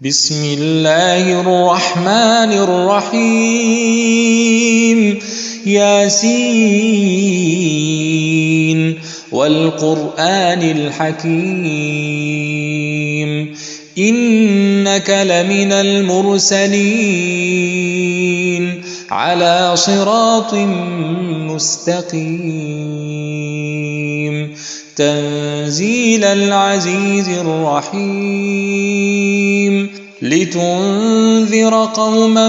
بسم الله الرحمن الرحيم ياسين والقرآن الحكيم إنك لمن المرسلين على صراط مستقيم تنزيل العزيز الرحيم لتنذر قوما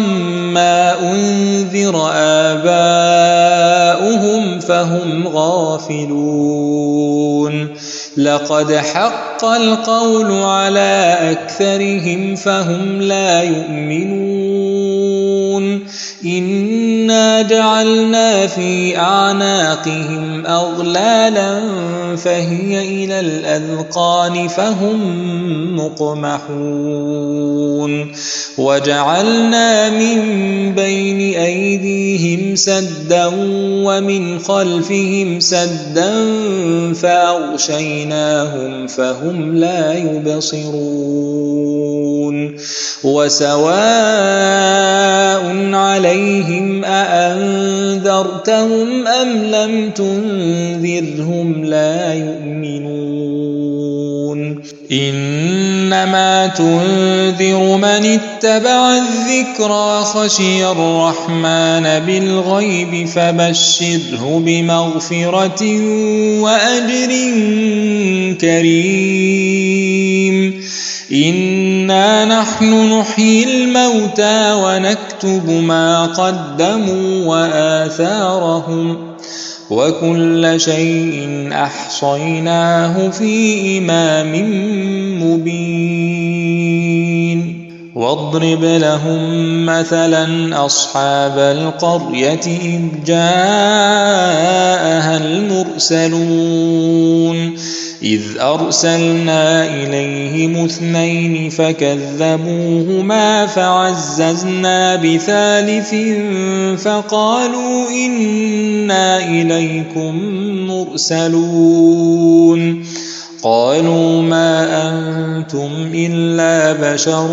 ما أنذر آباؤهم فهم غافلون لقد حق القول على أكثرهم فهم لا يؤمنون إنا جعلنا في أعناقهم أغلالا فهي إلى الأذقان فهم مقمحون وجعلنا من بين أيديهم سدا ومن خلفهم سدا فأغشيناهم فهم لا يبصرون وسواء عليهم أأنذرتهم أم لم تنذرهم لا يؤمنون إنما تنذر من اتبع الذكر وخشي الرحمن بالغيب فبشره بمغفرة وأجر كريم إنا نحن نحيي الموتى ونكتب ما قدموا وآثارهم وكل شيء أحصيناه في إمام مبين واضرب لهم مثلا أصحاب القرية إذ جاءها المرسلون إذ أرسلنا إليهم 2 فكذبوهما فعززنا بثالث فقالوا إنا إليكم مرسلون قالوا ما أنتم إلا بشر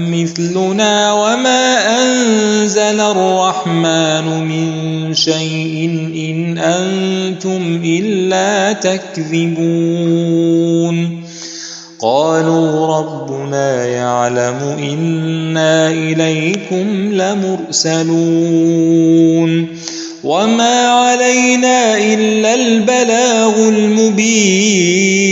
مثلنا وما أنزل الرحمن من شيء إن أنتم إلا تكذبون قالوا ربنا يعلم إنا إليكم لمرسلون وما علينا إلا البلاغ المبين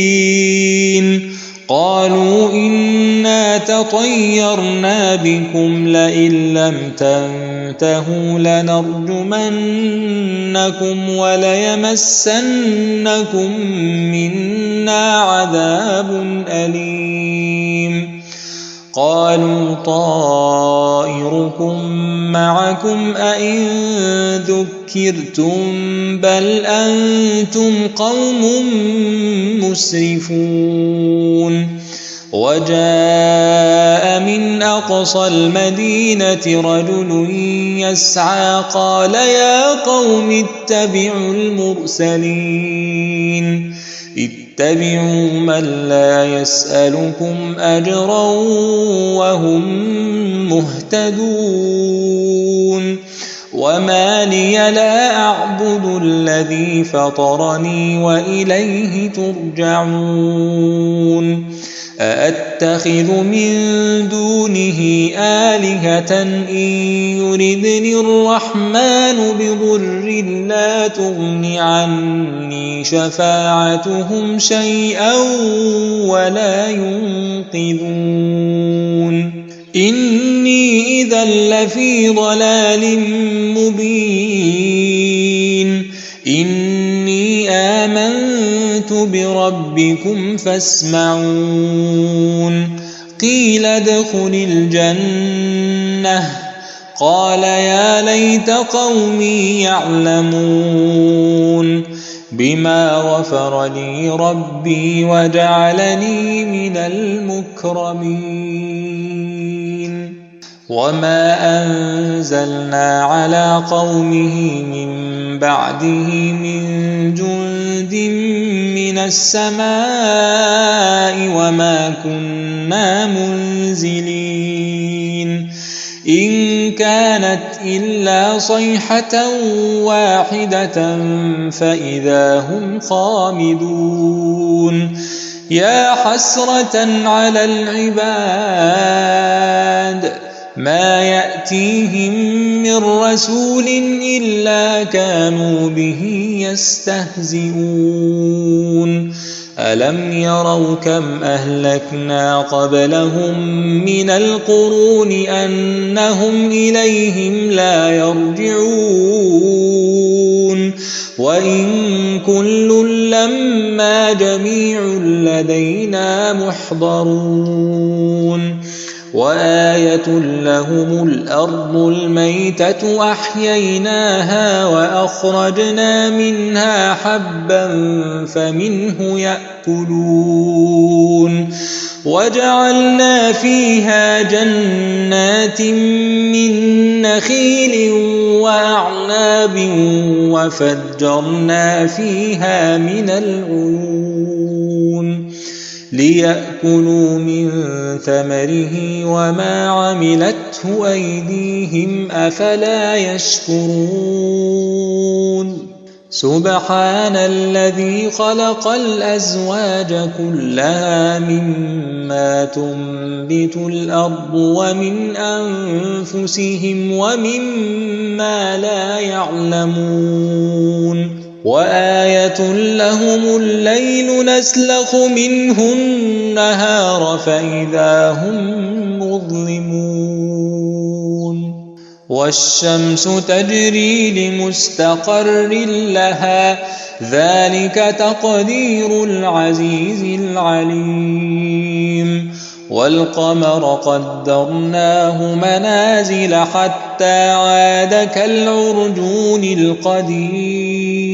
قالوا إنا تطيرنا بكم لئن لم تنتهوا لنرجمنكم وليمسنكم منا عذاب أليم قالوا طائركم معكم أئن ذكرتم بل أنتم قوم مسرفون وجاء من أقصى المدينة رجل يسعى قال يا قوم اتبعوا المرسلين اتبعوا من لا يسألكم أجرا وهم مهتدون وما لي لا أعبد الذي فطرني وإليه ترجعون أأتخذ من دونه آلهة إن يردني الرحمن بضر لا تغن عني شفاعتهم شيئا ولا ينقذون إني إذا لفي ضلال مبين إني آمنت بربكم فاسمعون قيل ادخل الجنة قال يا ليت قومي يعلمون بما غفر لي ربي وجعلني من المكرمين وما أنزلنا على قومه من بعده من جند جند من السماء وما كنا منزلين إن كانت إلا صيحة واحدة فإذا هم خامدون يا حسرة على العباد ما يأتيهم من رسول إلا كانوا به يستهزئون ألم يروا كم أهلكنا قبلهم من القرون أنهم إليهم لا يرجعون وإن كل لما جميع لدينا محضرون وآية لهم الأرض الميتة أحييناها وأخرجنا منها حبا فمنه يأكلون وجعلنا فيها جنات من نخيل وأعناب وفجرنا فيها من العيون ليأكلوا من ثمره وما عملته أيديهم أفلا يشكرون سبحان الذي خلق الأزواج كلها مما تنبت الأرض ومن أنفسهم ومما لا يعلمون وآية لهم الليل نسلخ منه النهار فإذا هم مظلمون والشمس تجري لمستقر لها ذلك تقدير العزيز العليم والقمر قدرناه منازل حتى عاد كالعرجون القديم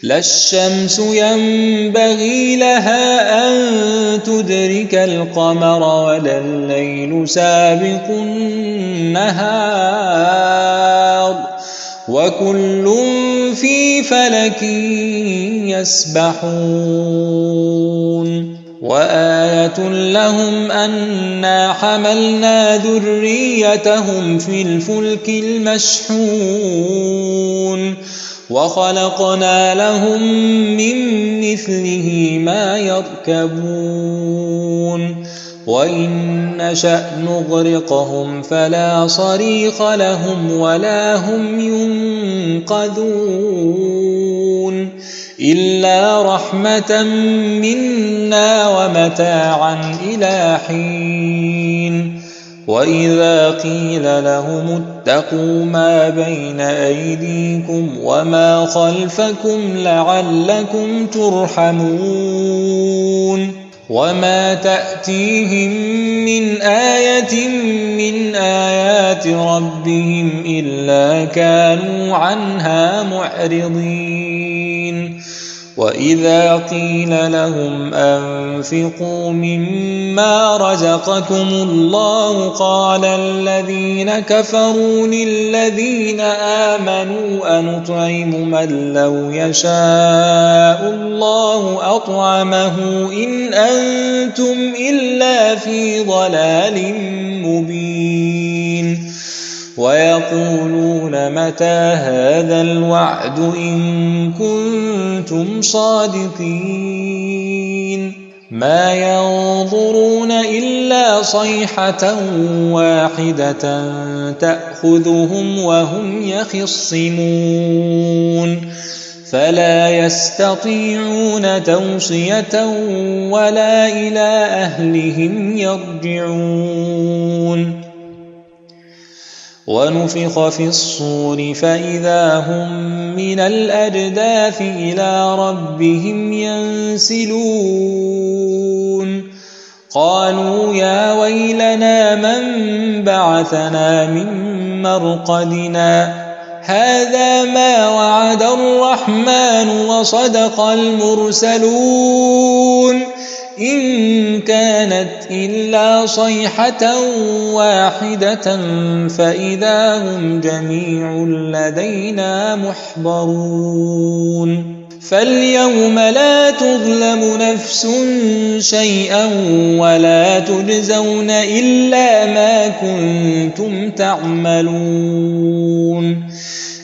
لا الشمس ينبغي لها أن تدرك القمر ولا الليل سابق النهار وكل في فلك يسبحون وآية لهم أنا حملنا ذريتهم في الفلك المشحون وخلقنا لهم من مثله ما يركبون وإن نشأ نغرقهم فلا صريخ لهم ولا هم ينقذون إلا رحمة منا ومتاعا إلى حين وإذا قيل لهم اتقوا ما بين أيديكم وما خلفكم لعلكم ترحمون وما تأتيهم من آية من آيات ربهم إلا كانوا عنها معرضين وإذا قيل لهم أنفقوا مما رزقكم الله قال الذين كفروا للذين آمنوا أنطعم من لو يشاء الله أطعمه إن أنتم إلا في ضلال مبين ويقولون متى هذا الوعد إن كنتم صادقين ما ينظرون إلا صيحة واحدة تأخذهم وهم يخصمون فلا يستطيعون توصية ولا إلى أهلهم يرجعون ونفخ في الصور فإذا هم من الأجداث إلى ربهم ينسلون قالوا يا ويلنا من بعثنا من مرقدنا هذا ما وعد الرحمن وصدق المرسلون إن كانت إلا صيحة واحدة فإذا هم جميع لدينا محضرون فاليوم لا تظلم نفس شيئا ولا تجزون إلا ما كنتم تعملون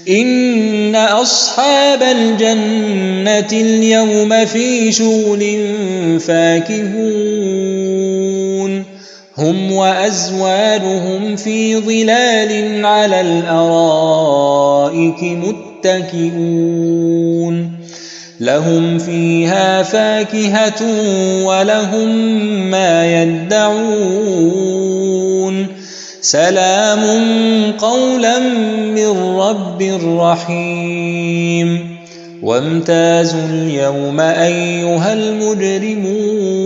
إن أصحاب الجنة اليوم في شغل فاكهون هم وأزواجهم في ظلال على الأرائك متكئون لهم فيها فاكهة ولهم ما يدعون سلام قولا من رب رحيم وامتازوا اليوم أيها المجرمون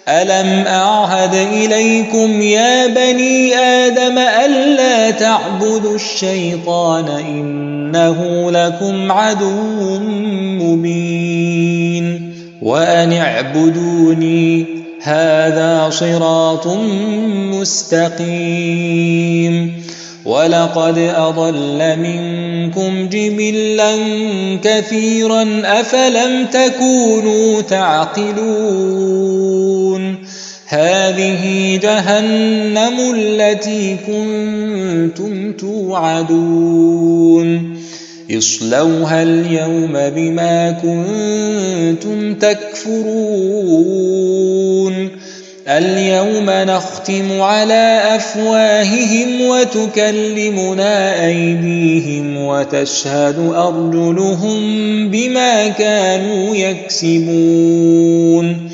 ألم أعهد إليكم يا بني آدم ألا تعبدوا الشيطان إنه لكم عدو مبين وأن اعبدوني هذا صراط مستقيم ولقد أضل منكم جبلا كثيرا أفلم تكونوا تعقلون هذه جهنم التي كنتم توعدون اصلوها اليوم بما كنتم تكفرون اليوم نختم على أفواههم وتكلمنا أيديهم وتشهد أرجلهم بما كانوا يكسبون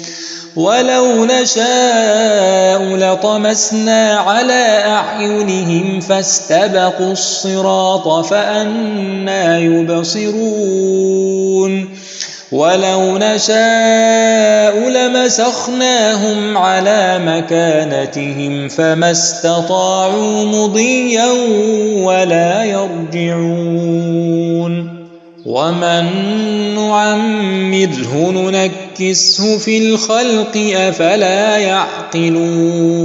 ولو نشاء لطمسنا على أعينهم فاستبقوا الصراط فأنى يبصرون ولو نشاء لمسخناهم على مكانتهم فما استطاعوا مضيا ولا يرجعون ومن نعمره ننكسه في الخلق أفلا يعقلون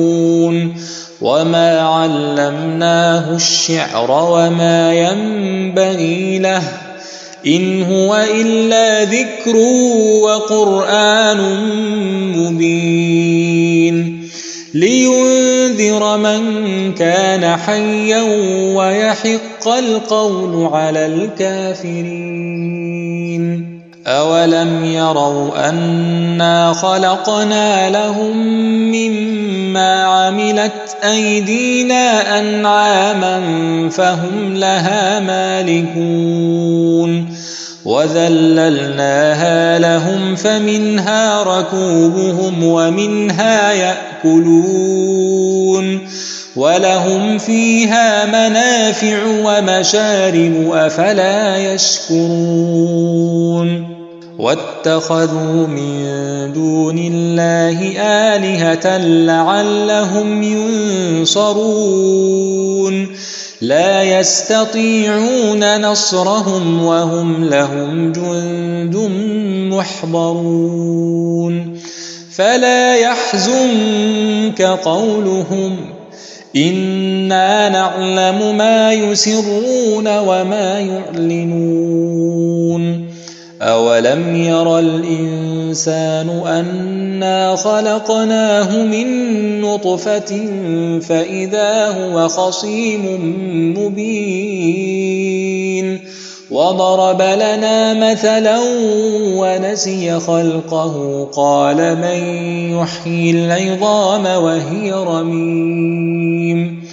وما علمناه الشعر وما ينبغي له إن هو إلا ذكر وقرآن مبين لينذر من كان حيا ويحق القول على الكافرين أولم يروا أنا خلقنا لهم مما عملت أيدينا أنعاما فهم لها مالكون وذللناها لهم فمنها ركوبهم ومنها يأكلون ولهم فيها منافع ومشارب أفلا يشكرون واتخذوا من دون الله آلهة لعلهم ينصرون لا يستطيعون نصرهم وهم لهم جند محضرون فلا يحزنك قولهم إنا نعلم ما يسرون وما يعلنون أولم ير الإنسان أنا خلقناه من نطفة فإذا هو خصيم مبين وضرب لنا مثلا ونسي خلقه قال من يحيي العظام وهي رميم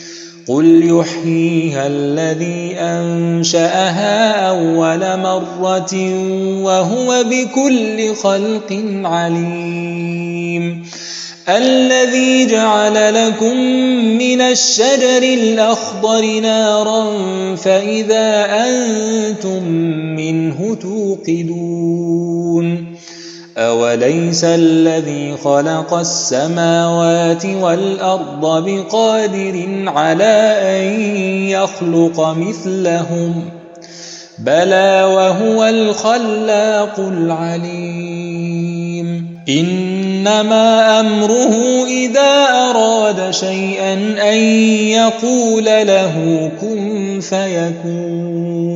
قل يحييها الذي أنشأها أول مرة وهو بكل خلق عليم الذي جعل لكم من الشجر الأخضر نارا فإذا أنتم منه توقدون أوليس الذي خلق السماوات والأرض بقادر على أن يخلق مثلهم بلى وهو الخلاق العليم إنما أمره إذا أراد شيئا أن يقول له كن فيكون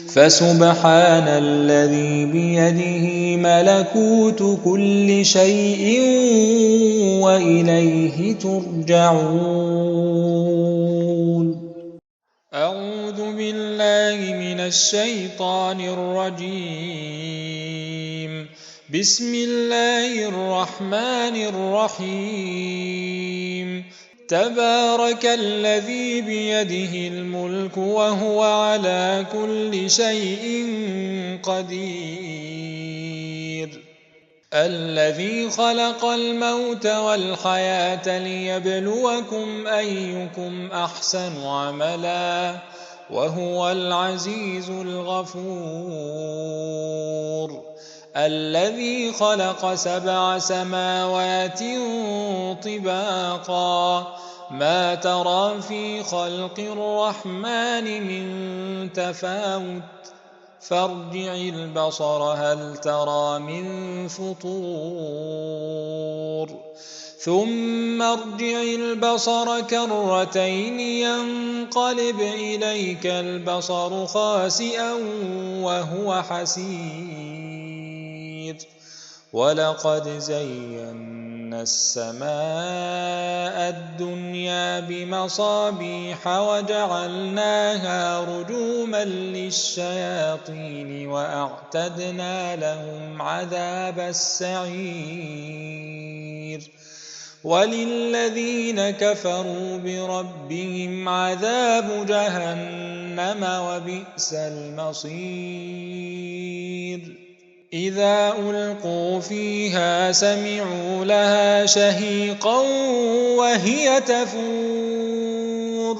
فسبحان الذي بيده ملكوت كل شيء وإليه ترجعون. أعوذ بالله من الشيطان الرجيم. بسم الله الرحمن الرحيم. تبارك الذي بيده الملك وهو على كل شيء قدير. الذي خلق الموت والحياة ليبلوكم أيكم أحسن عملا وهو العزيز الغفور. الذي خلق 7 سماوات طباقا ما ترى في خلق الرحمن من تفاوت فارجع البصر هل ترى من فطور ثم ارجع البصر كرتين ينقلب إليك البصر خاسئا وهو حسير. ولقد زينا السماء الدنيا بمصابيح وجعلناها رجوما للشياطين وأعتدنا لهم عذاب السعير. وللذين كفروا بربهم عذاب جهنم وبئس المصير. إذا ألقوا فيها سمعوا لها شهيقا وهي تفور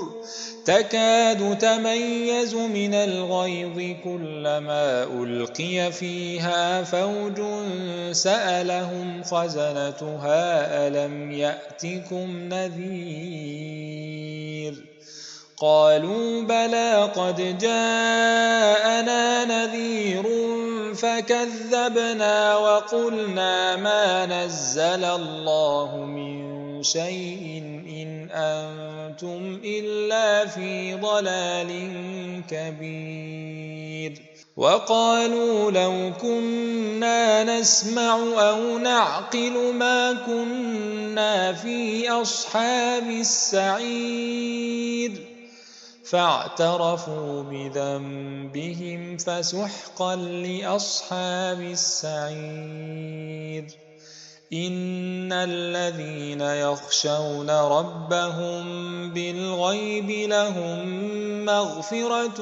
تكاد تميز من الغيظ كلما ألقي فيها فوج سألهم خزنتها ألم يأتكم نذير قالوا بلى قد جاءنا نذير فكذبنا وقلنا ما نزل الله من شيء إن أنتم إلا في ضلال كبير. وقالوا لو كنا نسمع أو نعقل ما كنا في أصحاب السعير فاعترفوا بذنبهم فسحقا لأصحاب السعير. إن الذين يخشون ربهم بالغيب لهم مغفرة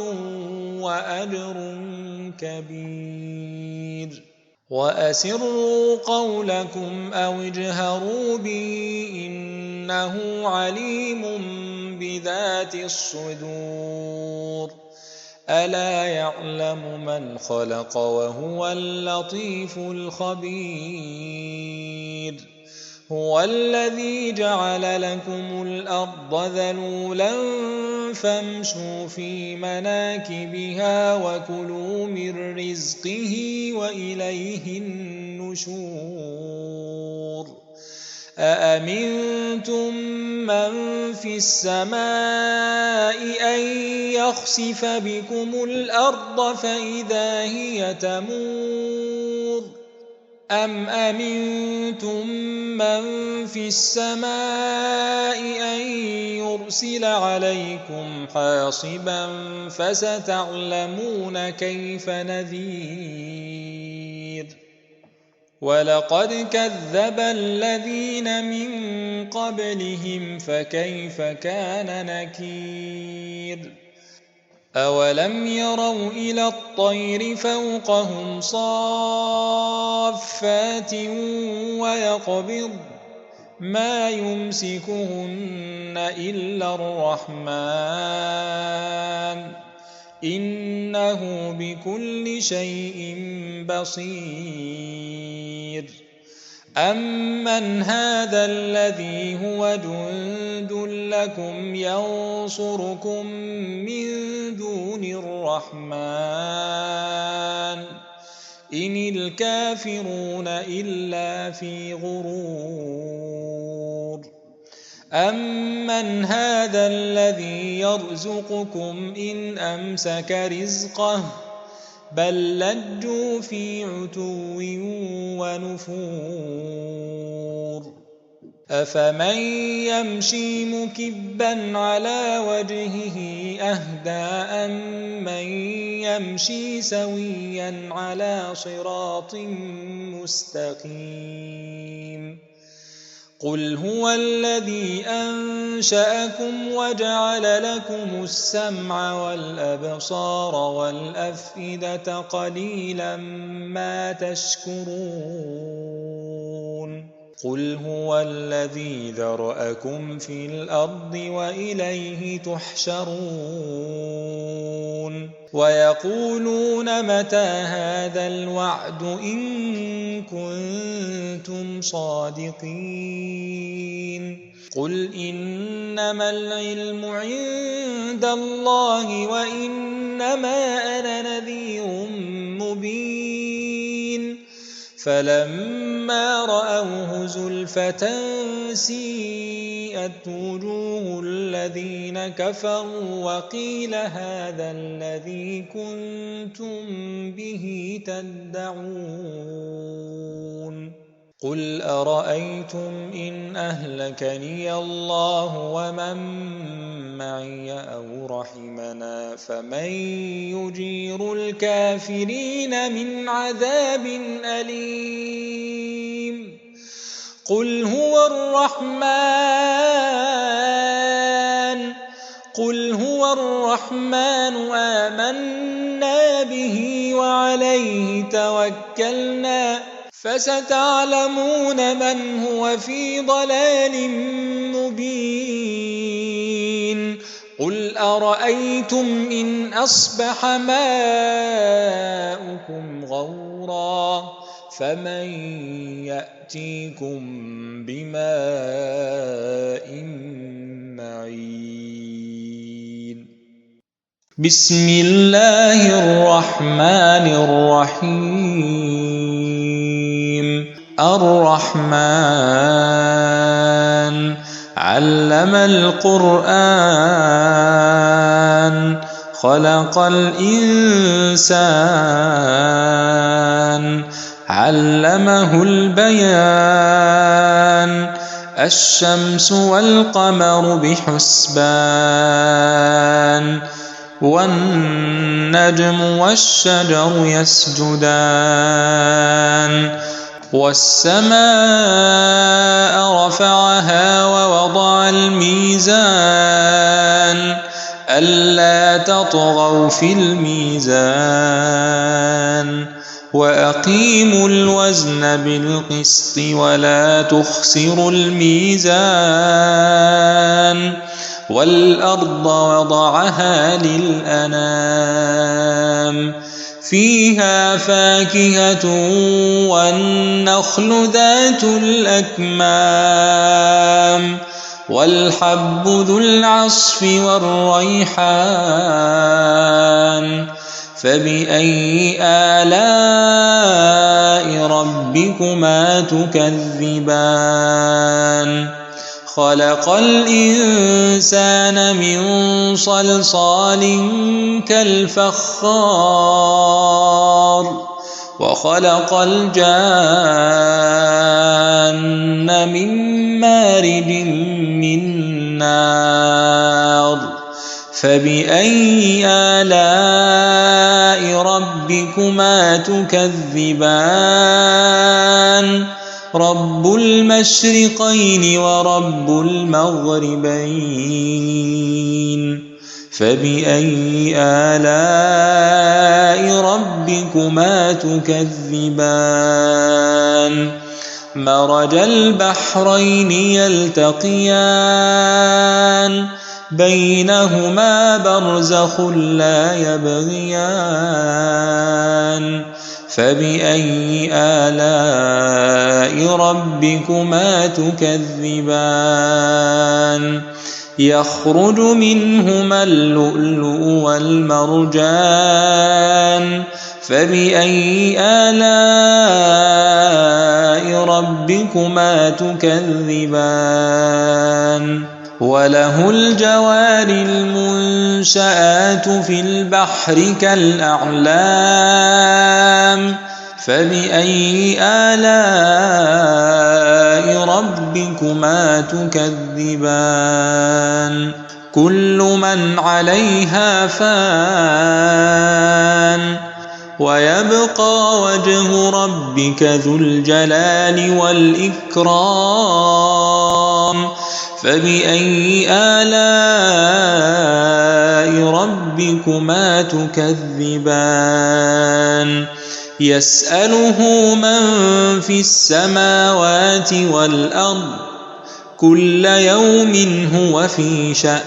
وأجر كبير. وأسروا قولكم أو اجهروا به إنه عليم بذات الصدور. ألا يعلم من خلق وهو اللطيف الخبير. هو الذي جعل لكم الأرض ذلولا فامشوا في مناكبها وكلوا من رزقه وإليه النشور. أأمنتم من في السماء أن يخسف بكم الأرض فإذا هي تمور أم أمنتم من في السماء أن يرسل عليكم حاصبا فستعلمون كيف نذير. ولقد كذب الذين من قبلهم فكيف كان نكير. أولم يروا إلى الطير فوقهم صافات ويقبض ما يمسكهن إلا الرحمن إنه بكل شيء بصير. أمن هذا الذي هو جند لكم ينصركم من دون الرحمن إن الكافرون إلا في غرور. أمن هذا الذي يرزقكم إن أمسك رزقه بل لجوا في عتو ونفور أفمن يمشي مكبا على وجهه أهدى أمن يمشي سويا على صراط مستقيم قل هو الذي أنشأكم وجعل لكم السمع والأبصار والأفئدة قليلا ما تشكرون قل هو الذي ذرأكم في الأرض وإليه تحشرون ويقولون متى هذا الوعد إن كنتم صادقين قل إنما العلم عند الله وإنما أنا نذير مبين فلما رأوه زلفة سيئت وجوه الذين كفروا وقيل هذا الذي كنتم به تدعون قل أرأيتم إن أهلكني الله ومن معي أو رحمنا فمن يجير الكافرين من عذاب أليم قل هو الرحمن آمنا به وعليه توكلنا فستعلمون من هو في ضلال مبين قل أرأيتم إن أصبح ماؤكم غورا فمن يأتيكم بماء معين بسم الله الرحمن الرحيم الرحمن علم القرآن خلق الإنسان علمه البيان الشمس والقمر بحسبان والنجم والشجر يسجدان والسماء رفعها ووضع الميزان ألا تطغوا في الميزان وأقيموا الوزن بالقسط ولا تخسروا الميزان والأرض وضعها للأنام فيها فاكهة والنخل ذات الأكمام والحب ذو العصف والريحان فبأي آلاء ربكما تكذبان خلق الإنسان من صلصال كالفخار وخلق الجان من مارج من نار فبأي آلاء ربكما تكذبان رب المشرقين ورب المغربين فبأي آلاء ربكما تكذبان مرج البحرين يلتقيان بينهما برزخ لا يبغيان فبأي آلاء ربكما تكذبان يخرج منهما اللؤلؤ والمرجان فبأي آلاء ربكما تكذبان وله الجوار المنشآت في البحر كالأعلام فبأي آلاء ربكما تكذبان كل من عليها فان ويبقى وجه ربك ذو الجلال والإكرام فبأي آلاء ربكما تكذبان يسأله من في السماوات والأرض كل يوم هو في شأن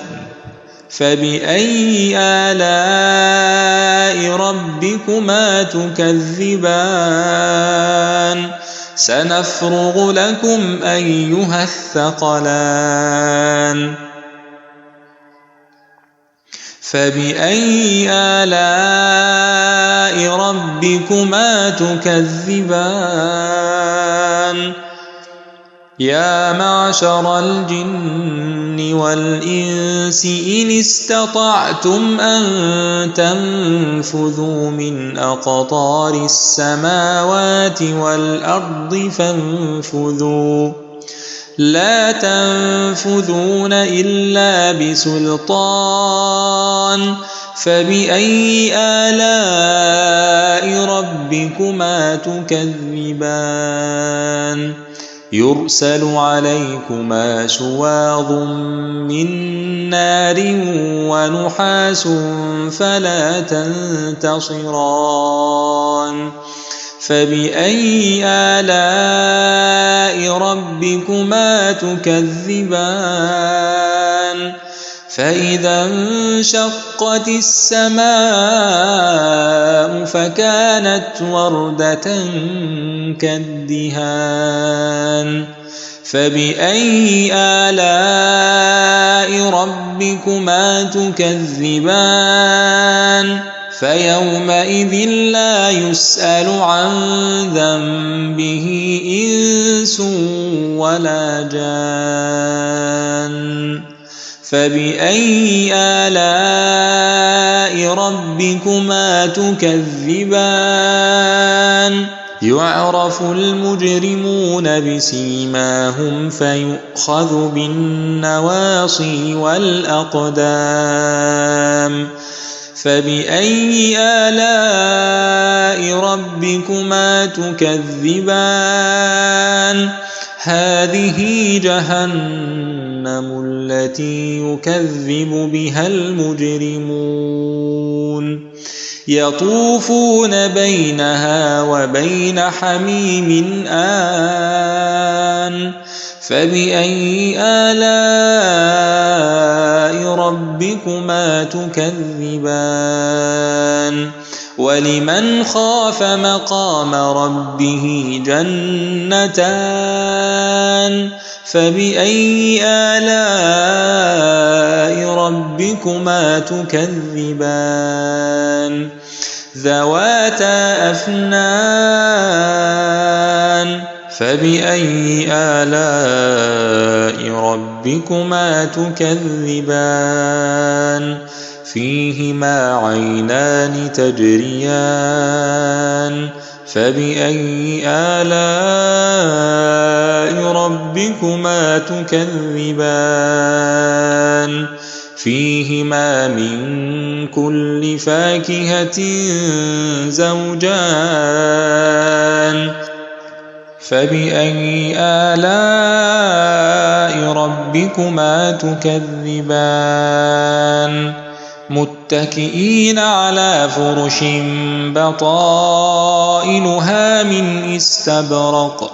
فبأي آلاء ربكما تكذبان سنفرغ لكم أيها الثقلان فبأي آلاء ربكما تكذبان يا معشر الجن والإنس إن استطعتم أن تنفذوا من أقطار السماوات والأرض فانفذوا لا تنفذون إلا بسلطان فبأي آلاء ربكما تكذبان يرسل عليكما شواظ من نار ونحاس فلا تنتصران فبأي آلاء ربكما تكذبان فإذا انشقت السماء فكانت وردة كالدهان فبأي آلاء ربكما تكذبان فيومئذ لا يسأل عن ذنبه إنس ولا جان فبأي آلاء ربكما تكذبان يعرف المجرمون بسيماهم فيؤخذ بالنواصي والأقدام فبأي آلاء ربكما تكذبان هذه جهنم التي يكذب بها المجرمون يطوفون بينها وبين حميم آن فبأي آلاء ربكما تكذبان ولمن خاف مقام ربه جنتان فبأي آلاء ربكما تكذبان ذواتا أفنان فبأي آلاء ربكما تكذبان فيهما عينان تجريان فبأي آلاء ربكما تكذبان فيهما من كل فاكهة زوجان فبأي آلاء ربكما تكذبان متكئين على فرش بطائنها من استبرق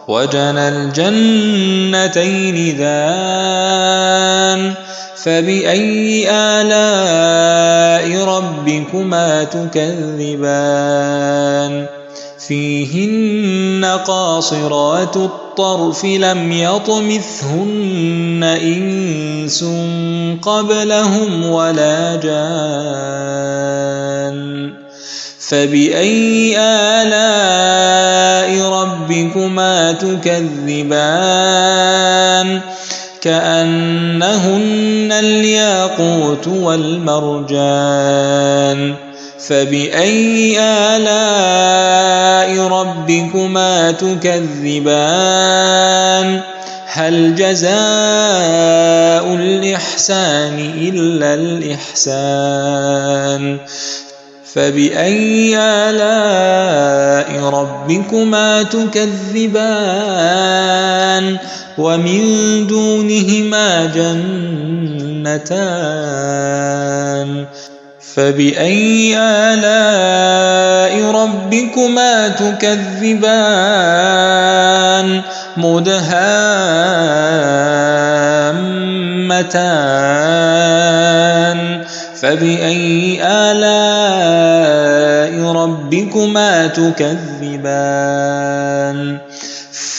وجنى الجنتين دان فبأي آلاء ربكما تكذبان فيهن قاصرات الطرف لم يطمثهن إنس قبلهم ولا جان فبأي آلاء ربكما تكذبان كأنهن الياقوت والمرجان فبأي آلاء ربكما تكذبان هل جزاء الإحسان إلا الإحسان فبأي آلاء ربكما تكذبان ومن دونهما جنتان فبأي آلاء ربكما تكذبان مدهامتان فبأي آلاء ربكما تكذبان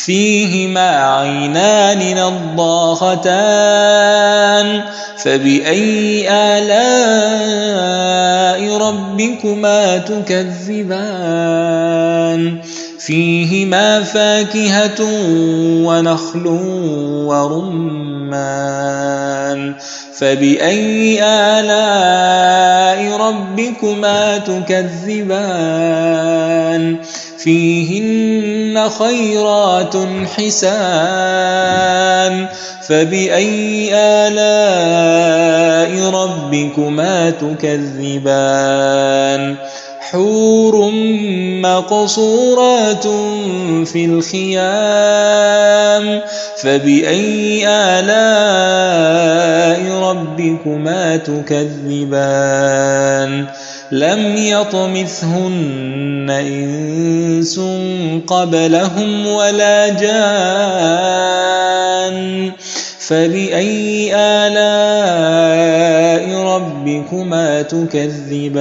فيهما عينان نضاختان فبأي آلاء ربكما تكذبان فيهما فاكهة ونخل ورمان فبأي آلاء ربكما تكذبان فيهن خيرات حسان فبأي آلاء ربكما تكذبان حور مقصورات في الخيام فبأي آلاء ربكما تكذبان لم يطمثهن إنس قبلهم ولا جان فبأي آلاء ربكما تكذبان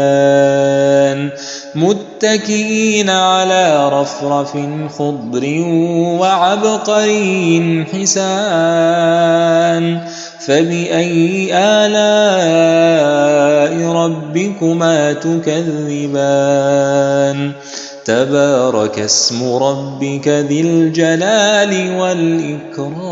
متكئين على رفرف خضر وعبقري حسان فبأي آلاء ربكما تكذبان تبارك اسم ربك ذي الجلال والإكرام